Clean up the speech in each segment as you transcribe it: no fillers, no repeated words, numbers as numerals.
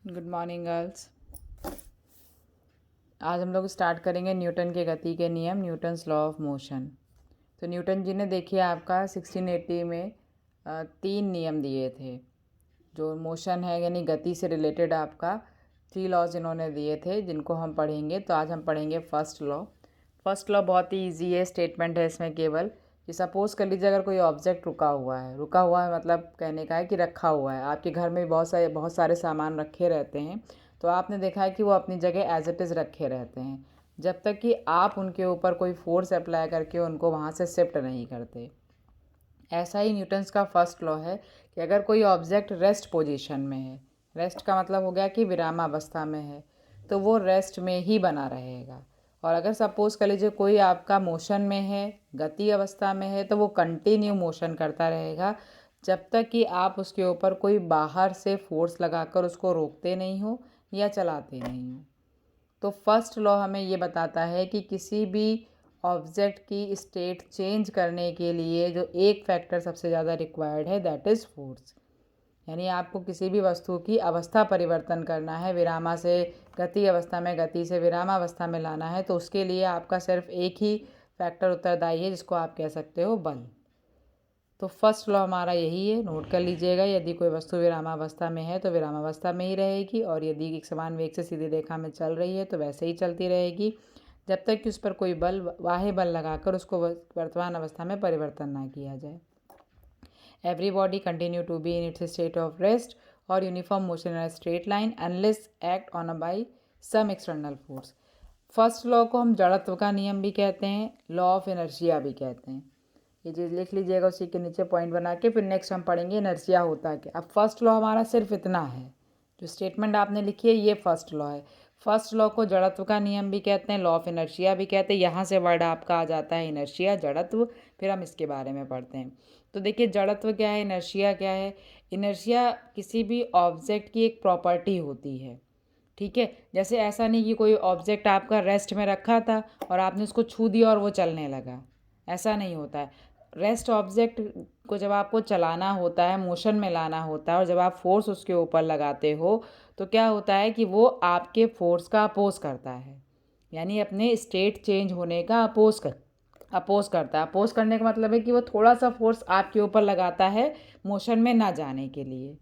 Good morning girls. आज हम लोग स्टार्ट करेंगे न्यूटन के गति के नियम, न्यूटन्स लॉ ऑफ मोशन। तो न्यूटन जी ने देखिए आपका 1680 में 3 नियम दिए थे जो मोशन है यानी गति से रिलेटेड। आपका 3 लॉज इन्होंने दिए थे जिनको हम पढ़ेंगे। तो आज हम पढ़ेंगे फर्स्ट लॉ। फर्स्ट लॉ बहुत ही ईजी है, स्टेटमेंट है इसमें केवल कि सपोज़ कर लीजिए अगर कोई ऑब्जेक्ट रुका हुआ है मतलब कहने का है कि रखा हुआ है। आपके घर में बहुत सारे सामान रखे रहते हैं, तो आपने देखा है कि वो अपनी जगह एज इट इज़ रखे रहते हैं जब तक कि आप उनके ऊपर कोई फोर्स अप्लाई करके उनको वहाँ से शिफ्ट नहीं करते। ऐसा ही न्यूटन्स का फर्स्ट लॉ है कि अगर कोई ऑब्जेक्ट रेस्ट पोजीशन में है, रेस्ट का मतलब हो गया कि विरामावस्था में है, तो वो रेस्ट में ही बना रहेगा। और अगर सपोज़ कर लीजिए कोई आपका मोशन में है, गति अवस्था में है, तो वो कंटिन्यू मोशन करता रहेगा जब तक कि आप उसके ऊपर कोई बाहर से फोर्स लगाकर उसको रोकते नहीं हो या चलाते नहीं हो। तो फर्स्ट लॉ हमें ये बताता है कि किसी भी ऑब्जेक्ट की स्टेट चेंज करने के लिए जो एक फैक्टर सबसे ज़्यादा रिक्वायर्ड है, दैट इज़ फोर्स। यानी आपको किसी भी वस्तु की अवस्था परिवर्तन करना है, विरामा से गति अवस्था में, गति से विरामावस्था में लाना है, तो उसके लिए आपका सिर्फ एक ही फैक्टर उत्तरदायी है जिसको आप कह सकते हो बल। तो फर्स्ट लॉ हमारा यही है, नोट कर लीजिएगा। यदि कोई वस्तु विरामावस्था में है तो विरामावस्था में ही रहेगी, और यदि एक समान वेग से सीधी रेखा में चल रही है तो वैसे ही चलती रहेगी जब तक कि उस पर कोई बाह्य बल लगाकर उसको वर्तमान अवस्था में परिवर्तन ना किया जाए। Everybody continue to be in its state of rest और uniform motion in straight line unless act on by some external force. First law को हम जड़त्व का नियम भी कहते हैं, लॉ ऑफ इनर्शिया भी कहते हैं। ये चीज़ लिख लीजिएगा, उसी के नीचे पॉइंट बना के फिर नेक्स्ट हम पढ़ेंगे इनर्शिया होता क्या। अब फर्स्ट लॉ हमारा सिर्फ इतना है, जो स्टेटमेंट आपने लिखी है ये फर्स्ट लॉ है। फर्स्ट लॉ को जड़त्व का नियम भी कहते हैं, लॉ ऑफ इनर्शिया भी कहते हैं। यहाँ से वर्ड आपका आ जाता है इनर्शिया, जड़त्व। फिर हम इसके बारे में पढ़ते हैं। तो देखिए जड़त्व क्या है, इनर्शिया क्या है। इनर्शिया किसी भी ऑब्जेक्ट की एक प्रॉपर्टी होती है, ठीक है। जैसे ऐसा नहीं कि कोई ऑब्जेक्ट आपका रेस्ट में रखा था और आपने उसको छू दिया और वो चलने लगा, ऐसा नहीं होता है। रेस्ट ऑब्जेक्ट को जब आपको चलाना होता है, मोशन में लाना होता है, और जब आप फोर्स उसके ऊपर लगाते हो तो क्या होता है कि वो आपके फोर्स का अपोज करता है, यानी अपने स्टेट चेंज होने का अपोज करता है। अपोज करने का मतलब है कि वो थोड़ा सा फोर्स आपके ऊपर लगाता है मोशन में ना जाने के लिए।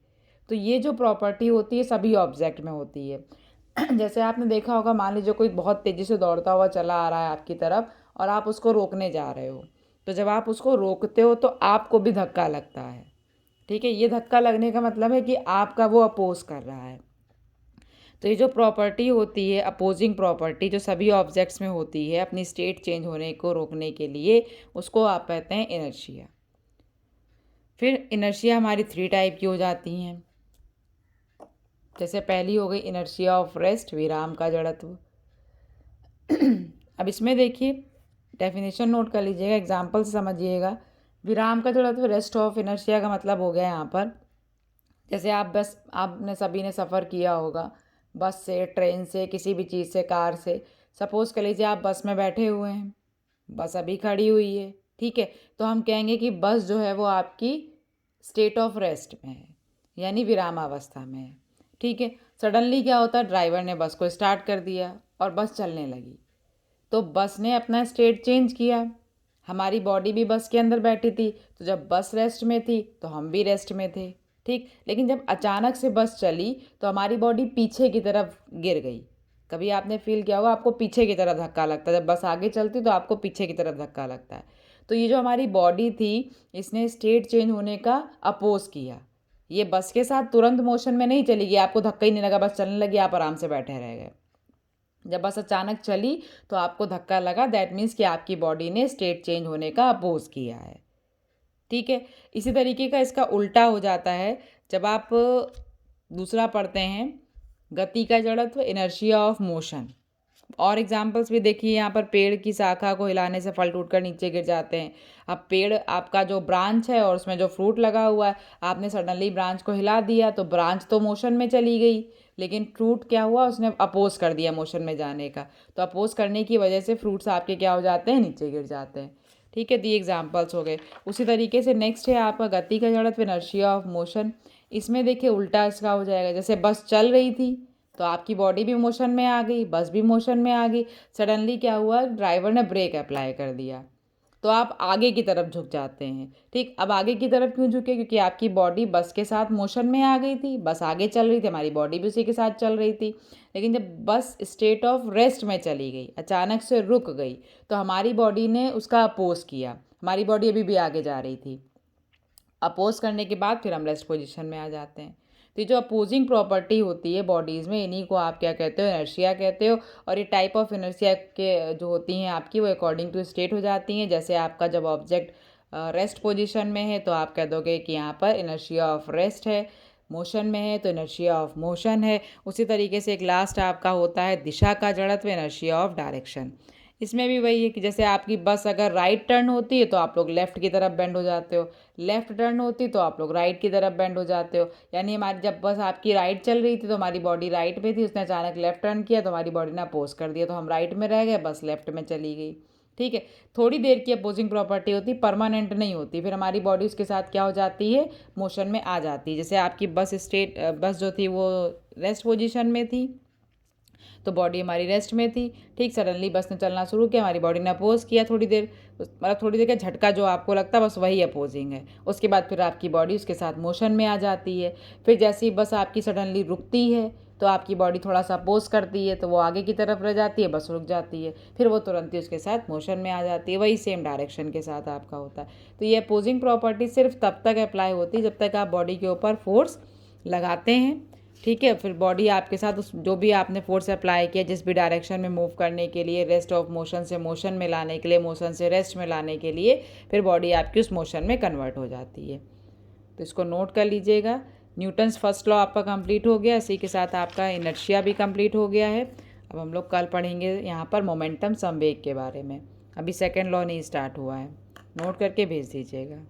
तो ये जो प्रॉपर्टी होती है सभी ऑब्जेक्ट में होती है। जैसे आपने देखा होगा, मान लीजिए कोई बहुत तेज़ी से दौड़ता हुआ चला आ रहा है आपकी तरफ और आप उसको रोकने जा रहे हो, तो जब आप उसको रोकते हो तो आपको भी धक्का लगता है, ठीक है। ये धक्का लगने का मतलब है कि आपका वो अपोज कर रहा है। तो ये जो प्रॉपर्टी होती है, अपोजिंग प्रॉपर्टी, जो सभी ऑब्जेक्ट्स में होती है अपनी स्टेट चेंज होने को रोकने के लिए, उसको आप कहते हैं इनर्शिया। फिर इनर्शिया हमारी 3 टाइप की हो जाती हैं। जैसे पहली हो गई इनर्शिया ऑफ रेस्ट, विराम का जड़त्व। अब इसमें देखिए डेफिनेशन नोट कर लीजिएगा, एग्जाम्पल से समझिएगा। विराम का जड़त्व, रेस्ट ऑफ इनर्शिया का मतलब हो गया यहाँ पर, जैसे आपने सभी ने सफ़र किया होगा बस से, ट्रेन से, किसी भी चीज़ से, कार से। सपोज़ कर लीजिए आप बस में बैठे हुए हैं, बस अभी खड़ी हुई है, ठीक है। तो हम कहेंगे कि बस जो है वो आपकी स्टेट ऑफ रेस्ट में है, यानी विरामावस्था में है, ठीक है। सडनली क्या होता है, ड्राइवर ने बस को स्टार्ट कर दिया और बस चलने लगी, तो बस ने अपना स्टेट चेंज किया। हमारी बॉडी भी बस के अंदर बैठी थी, तो जब बस रेस्ट में थी तो हम भी रेस्ट में थे, ठीक। लेकिन जब अचानक से बस चली तो हमारी बॉडी पीछे की तरफ गिर गई। कभी आपने फील किया होगा, आपको पीछे की तरफ धक्का लगता है, जब बस आगे चलती तो आपको पीछे की तरफ धक्का लगता है। तो ये जो हमारी बॉडी थी, इसने स्टेट चेंज होने का अपोज किया। ये बस के साथ तुरंत मोशन में नहीं चली गई, आपको धक्का ही नहीं लगा, बस चलने लगी, आप आराम से बैठे रह गए। जब बस अचानक चली तो आपको धक्का लगा, दैट मीन्स कि आपकी बॉडी ने स्टेट चेंज होने का अपोज किया है, ठीक है। इसी तरीके का इसका उल्टा हो जाता है जब आप दूसरा पढ़ते हैं, गति का जड़त्व, इनर्शिया ऑफ मोशन। और एग्जाम्पल्स भी देखिए, यहाँ पर पेड़ की शाखा को हिलाने से फल टूटकर नीचे गिर जाते हैं। अब पेड़ आपका जो ब्रांच है और उसमें जो फ्रूट लगा हुआ है, आपने सडनली ब्रांच को हिला दिया तो ब्रांच तो मोशन में चली गई, लेकिन फ्रूट क्या हुआ, उसने अपोज कर दिया मोशन में जाने का। तो अपोज करने की वजह से फ्रूट्स आपके क्या हो जाते हैं, नीचे गिर जाते हैं, ठीक है, तो ये एग्जाम्पल्स हो गए। उसी तरीके से नेक्स्ट है आपका गति का जड़त्व, इनर्शिया ऑफ मोशन। इसमें देखिए उल्टा इसका हो जाएगा, जैसे बस चल रही थी तो आपकी बॉडी भी मोशन में आ गई, बस भी मोशन में आ गई। सडनली क्या हुआ, ड्राइवर ने ब्रेक अप्लाई कर दिया तो आप आगे की तरफ झुक जाते हैं। ठीक, अब आगे की तरफ क्यों झुके, क्योंकि आपकी बॉडी बस के साथ मोशन में आ गई थी, बस आगे चल रही थी, हमारी बॉडी भी उसी के साथ चल रही थी। लेकिन जब बस स्टेट ऑफ रेस्ट में चली गई, अचानक से रुक गई, तो हमारी बॉडी ने उसका अपोज किया, हमारी बॉडी अभी भी आगे जा रही थी। अपोज करने के बाद फिर हम रेस्ट पोजीशन में आ जाते हैं। तो ये जो अपोजिंग प्रॉपर्टी होती है बॉडीज़ में, इन्हीं को आप क्या कहते हो, इनर्शिया कहते हो। और ये टाइप ऑफ इनर्शिया के जो होती हैं आपकी, वो अकॉर्डिंग टू स्टेट हो जाती हैं। जैसे आपका जब ऑब्जेक्ट रेस्ट पोजीशन में है तो आप कह दोगे कि यहाँ पर इनर्शिया ऑफ रेस्ट है, मोशन में है तो इनर्शिया ऑफ मोशन है। उसी तरीके से एक लास्ट आपका होता है दिशा का जड़त्व, इनर्शिया ऑफ डायरेक्शन। इसमें भी वही है कि जैसे आपकी बस अगर राइट टर्न होती है तो आप लोग लेफ़्ट की तरफ बेंड हो जाते हो, लेफ़्ट टर्न होती तो आप लोग राइट की तरफ बेंड हो जाते हो। यानी हमारी जब बस आपकी राइट चल रही थी तो हमारी बॉडी राइट में थी, उसने अचानक लेफ़्ट टर्न किया तो हमारी बॉडी ने अपोज कर दिया, तो हम राइट में रह गए, बस लेफ़्ट में चली गई। ठीक है, थोड़ी देर की अपोजिंग प्रॉपर्टी होती, परमानेंट नहीं होती। फिर हमारी बॉडी उसके साथ क्या हो जाती है, मोशन में आ जाती है। जैसे आपकी बस जो थी वो रेस्ट पोजिशन में थी तो बॉडी हमारी रेस्ट में थी। ठीक, सडनली बस ने चलना शुरू किया, हमारी बॉडी ने अपोज किया थोड़ी देर, मतलब थोड़ी देर का झटका जो आपको लगता है बस वही अपोजिंग है। उसके बाद फिर आपकी बॉडी उसके साथ मोशन में आ जाती है। फिर जैसे ही बस आपकी सडनली रुकती है तो आपकी बॉडी थोड़ा सा अपोज करती है तो वो आगे की तरफ रह जाती है, बस रुक जाती है, फिर वो तुरंत ही उसके साथ मोशन में आ जाती है। वही सेम डायरेक्शन के साथ आपका होता है। तो ये अपोजिंग प्रॉपर्टी सिर्फ तब तक अप्लाई होती है जब तक आप बॉडी के ऊपर फोर्स लगाते हैं। ठीक है, फिर बॉडी आपके साथ उस जो भी आपने फोर्स अप्लाई किया जिस भी डायरेक्शन में मूव करने के लिए, रेस्ट ऑफ मोशन से मोशन में लाने के लिए, मोशन से रेस्ट में लाने के लिए, फिर बॉडी आपकी उस मोशन में कन्वर्ट हो जाती है। तो इसको नोट कर लीजिएगा। न्यूटन्स फर्स्ट लॉ आपका कंप्लीट हो गया, इसी के साथ आपका इनर्शिया भी कंप्लीट हो गया है। अब हम लोग कल पढ़ेंगे यहाँ पर मोमेंटम संवेग के बारे में। अभी सेकेंड लॉ नहीं स्टार्ट हुआ है, नोट करके भेज दीजिएगा।